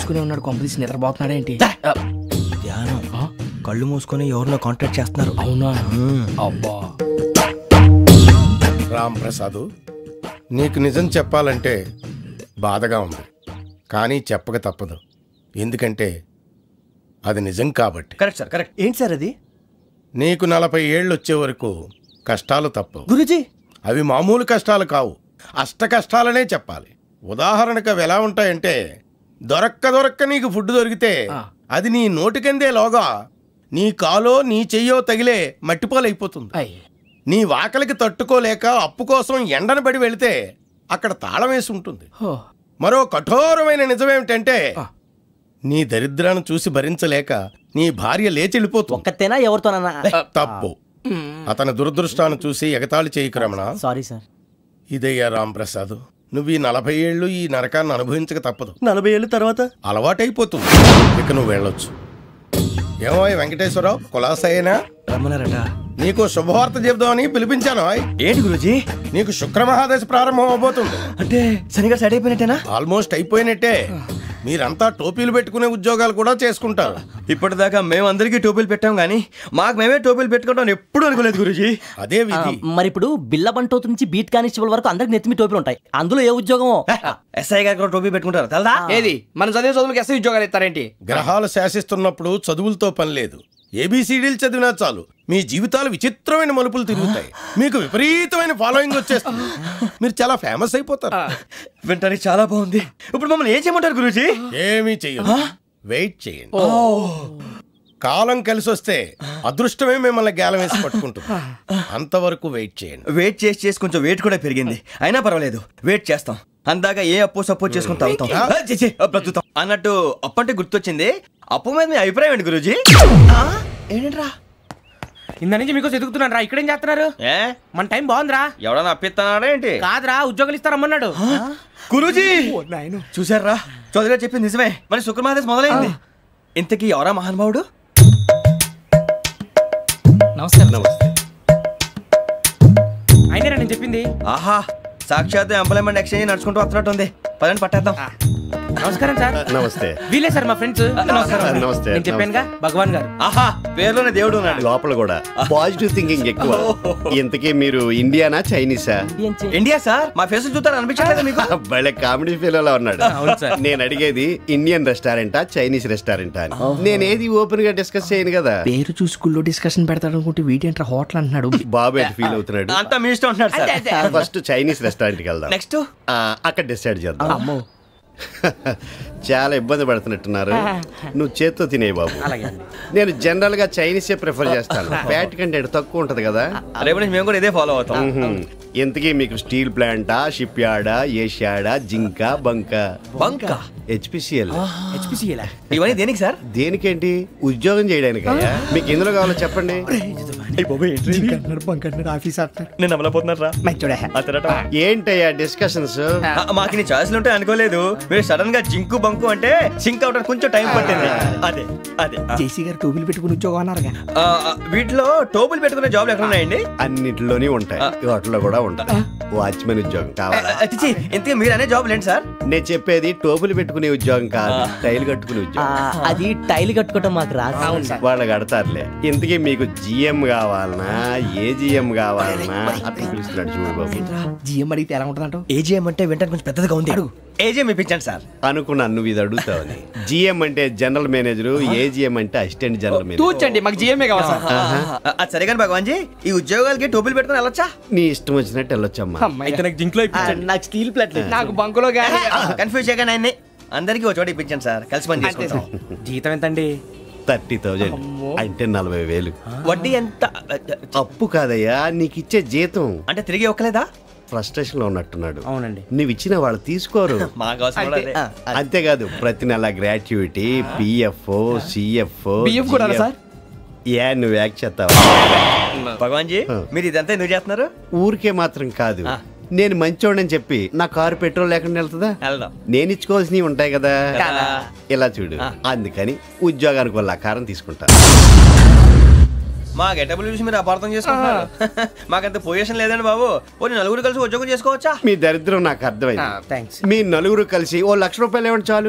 మూసుకునే ఉన్నాడు, కొంపదీసి నిద్రపోతున్నాడు ఏంటి? ధ్యానం. కళ్ళు మూసుకొని ఎవరినో కాంటాక్ట్ చేస్తున్నారు. అవునా? అబ్బా రామ్ ప్రసాద్, నీకు నిజం చెప్పాలంటే బాధగా ఉంది, కానీ చెప్పక తప్పదు. ఎందుకంటే అది నిజం కాబట్టి. Correct sir, correct. ఏంటి సార్ అది? నీకు 40 ఏళ్ళు వచ్చే వరకు కష్టాలు తప్పవు గురూజీ. అవి మామూలు కష్టాలు కావు, అష్ట కష్టాలనే చెప్పాలి. ఉదాహరణకు అవి ఎలా ఉంటాయంటే, దొరక్క నీకు ఫుడ్ దొరికితే అది నీ నోటికందే లోగా నీ కాలో నీ చెయ్యో తగిలే మట్టిపాలైపోతుంది. నీ వాకలికి తట్టుకోలేక అప్పు కోసం ఎండను పడి వెళితే అక్కడ తాళం వేసి ఉంటుంది. మరో కఠోరమైన నిజమేమిటంటే, నీ దరిద్రాన్ని చూసి భరించలేక నీ భార్య లేచి వెళ్ళిపోతుంది. ఒక్కతేనా ఎవరితోనన్నా? తప్పు. అతని దురదృష్టాన్ని చూసి ఎగతాళి చేయకు రమణ. Sorry sir. ఇదయ్యా రాంప్రసాద్, నువ్వు ఈ 40 ఏళ్ళు ఈ నరకాన్ని అనుభవించక తప్పదు. 40 ఏళ్ళ తర్వాత అలవాటైపోతుంది. ఇక నువ్వు వెళ్ళొచ్చు. ఏమో వెంకటేశ్వరరావు, కులాసైనా రమ్మన్నారట. నీకు శుభవార్త చెబుదామని పిలిపించాను. ఏంటి గురూజీ? నీకు శుక్రమహాదశ ప్రారంభం అవబోతుంది. అంటే శనిగా సెట్ అయిపోయినట్టేనా? ఆల్మోస్ట్ అయిపోయినట్టే. మీరంతా టోపీలు పెట్టుకునే ఉద్యోగాలు కూడా చేసుకుంటారు. ఇప్పటిదాకా మేమందరికీ టోపీలు పెట్టాం గానీ మాకు మేమే టోపీలు పెట్టుకుంటాం ఎప్పుడు అనుకోలేదు గురూజీ. అదే విధి. మరి ఇప్పుడు బిల్ల బంటోతు నుంచి బీట్ కానిస్టేబుల్ వరకు అందరికి నెత్తిమి టోపీలు ఉంటాయి. అందులో ఏ ఉద్యోగం? ఎస్ఐ గారు కూడా టోపీ పెట్టుకుంటారు తెలదా? ఏది మన చదువులకు ఎస్ఐ ఉద్యోగాలు ఇస్తారేంటి? గ్రహాలు శాసిస్తున్నప్పుడు చదువులతో పని లేదు. ఏబిసిడీలు చదివినా చాలు మీ జీవితాలు విచిత్రమైన మలుపులు తిరుగుతాయి. మీకు విపరీతమైన ఫాలోయింగ్ వచ్చేస్తుంది. మీరు చాలా ఫేమస్ అయిపోతారు. వింటానికి చాలా బాగుంది. ఇప్పుడు మమ్మల్ని ఏం చేయమంటారు గురూజీ? ఏమీ చెయ్యదు, వెయిట్ చేయండి. కాలం కలిసి వస్తే అదృష్టమే మిమ్మల్ని గేలం వేసి పట్టుకుంటుంది. అంతవరకు వెయిట్ చేయండి. వెయిట్ చేసి కొంచెం వెయిట్ కూడా పెరిగింది. అయినా పర్వాలేదు, వెయిట్ చేస్తాం. అందాక ఏ అప్పు సపోర్ట్ చేసుకుని తాగుతాం బ్రతుకుతాం అన్నట్టు. అప్పు అంటే గుర్తొచ్చింది. అప్పు మీద మీ అభిప్రాయం ఏంటి గురూజీ? ఏంటరా ఇంత నుంచి మీకు ఎదుగుతున్నాను రా. ఇక్కడేం చేస్తున్నారు? మన టైం బాగుందిరా. ఎవడన్నా అప్పిస్తున్నాడా ఏంటి? కాదురా, ఉద్యోగాలు ఇస్తారమ్మన్నాడు గురూజీ. చూసారా, చౌదరి గారు చెప్పింది నిజమే. మరి శుక్రమహాదేశ్ మొదలైంది. ఇంతకీ ఎవరా మహానుభావుడు? నమస్కారం. అయినా నేను చెప్పింది. ఆహా, సాక్షాత్ ఎంప్లాయ్మెంట్ ఎక్స్చేంజ్ నడుచుకుంటూ వస్తున్నట్టు ఉంది. పదండి పట్టేద్దాం. నమస్కారం సార్. నమస్తే. వీలే సార్ మా ఫ్రెండ్స్. నమస్తే. నేను చెప్పానుగా, భగవాన్ గారు. ఆహా, పేరులోనే దేవుడు ఉన్నాడు. లోపల కూడా పాజిటివ్ థింకింగ్ ఎక్కువ. ఇంతకీ మీరు ఇండియానా చైనీసా? India sir. మా ఫేస్ చూస్తారు అనిపించలేదు మీకు? భలే కామెడీ ఫీల్ ఉన్నాడు. నేను అడిగేది ఇండియన్ రెస్టారెంటా చైనీస్ రెస్టారెంటా అని. నేనేది ఓపెన్ గా డిస్కస్ చేయను కదా. పేరు చూసి స్కూల్లో డిస్కషన్ పెడతాడు అనుకుంటే వీటేంట్రా హోటల్ అంటున్నాడు. బాబు ఎట్ ఫీల్ అవుతున్నాడు? అంతా మీ ఇష్టం ఉంటున్నాడు సార్. ఫస్ట్ చైనీస్ రెస్టారెంట్ కి వెళ్దాం. నెక్స్ట్ అక్కడ డిసైడ్ చేద్దాం. చాలా ఇబ్బంది పడుతున్నట్టున్నారు. నువ్వు చేత్తో తినే బాబు. నేను జనరల్ గా చైనీసే ప్రిఫర్ చేస్తాను. ఫ్యాట్ కంటెంట్ తక్కువ ఉంటది కదా. రేపు నుంచి మేము కూడా ఇదే ఫాలో అవుతాం. ఇంతకీ మీకు స్టీల్ ప్లాంటా, షిప్ యార్డా, ఏషియాడా, జింక, బంకా? హెచ్పిసిఎల్. ఇవన్నీ దేనికి సార్? దేనికేంటి? ఉద్యోగం చేయడానికి. మీకు ఎందులో కావాలో చెప్పండి. నేను అమలపోతున్నారా? ఏంటయ్యా డిస్కషన్స్? మాకు నీ ఛాయిస్లు ఉంటాయి అనుకోలేదు. మీరు సడన్ గా జింకు బంకు అంటే సింక్ అవడానికి కొంచెం టైం పట్టింది. అదే అదే జేసీ గారు టోపీలు పెట్టుకుని ఉద్యోగం అన్నారుగా. వీటిలో టోపులు పెట్టుకునే జాబ్లు ఎక్కడ ఉన్నాయండి? అన్నిటిలోనే ఉంటాయి, వాటిలో కూడా ఉంటాయి. వాచ్మెన్ ఉద్యోగం కావాలా? ఇంతకీ మీరు అనే జాబ్ లేండి సార్. నేను చెప్పేది టోపులు పెట్టుకునే ఉద్యోగం కాదు, టైల్ కట్టుకునే ఉద్యోగం. అది టైల్ కట్టుకోవటం మాకు రాదు. వాళ్ళు కడతారులే. ఇంతకీ మీకు జిఎం కావాలనా, ఏ జిఎం కావాలనా? అట్లా పిలుస్తున్నాడు చూడు బాబు. జిఎం అడిగితే ఎలా ఉంటుందంట? ఏజిఎం అంటే వెంటనే కొంచెం పెద్దదిగా ఉంది. ఏజిఎం ఇప్పించండి సార్. అనుకున్నాను నువ్వు ఇది అడుగుతావని. జిఎం అంటే జనరల్ మేనేజర్, ఏజిఎం అంటే అసిస్టెంట్ జనరల్ మేనేజర్. తూచండి, మాకు జిఎంఏ కావాలి సార్. అది సరే కానీ భగవాన్ జీ, ఈ ఉద్యోగాలకి టోపులు పెట్టుకుని వెళ్ళొచ్చా? నీ ఇష్టం వచ్చినట్టు వెళ్ళొచ్చమ్మా. నాకు స్టీల్ ప్లేట్, నాకు బంకులో గానీ. కన్ఫ్యూజ్ చేయగానే ఆయన్ని అందరికీ ఒక చోట ఇప్పించండి సార్. కలిసి పని చేసుకుంటాం. జీతం ఎంతండి? 30,000 అంటే 40,000. వడ్డీ ఎంత? అప్పు కాదయ్యా, నీకు ఇచ్చే జీతం. అంటే తిరిగి ఒక్కలేదా? ఫ్రస్ట్రేషన్ లో ఉన్నట్టున్నాడు. అవునండి. నువ్వు ఇచ్చిన వాళ్ళు తీసుకోరు. అంతేకాదు ప్రతి నెల గ్రాట్యుటీ, పిఎఫ్, సిఎఫ్ కూడా సార్. నువ్వు యాక్ చేస్తావా? భగవాన్ జీ, మీరు ఇదంతా ఎందుకు చేస్తున్నారు? ఊరికే మాత్రం కాదు, నేను మంచోడని చెప్పి నా కారు పెట్రోల్ లేకుండా వెళ్తుందా? నేను ఇచ్చుకోవాల్సినవి ఉంటాయి కదా. ఇలా చూడు, అందుకని ఉద్యోగానికి వాళ్ళ ఆకారం తీసుకుంటా. మా గెటబుల్ చూసి మీరు అపార్థం చేసుకుంటున్నారు. మాకంత పొజిషన్ లేదండి బాబు. ఓ నలుగురు కలిసి ఉద్యోగం చేసుకోవచ్చా? మీ దరిద్రం నాకు అర్థమైంది. మీ నలుగురు కలిసి ఓ 1,00,000 రూపాయలు ఇవ్వండి చాలు.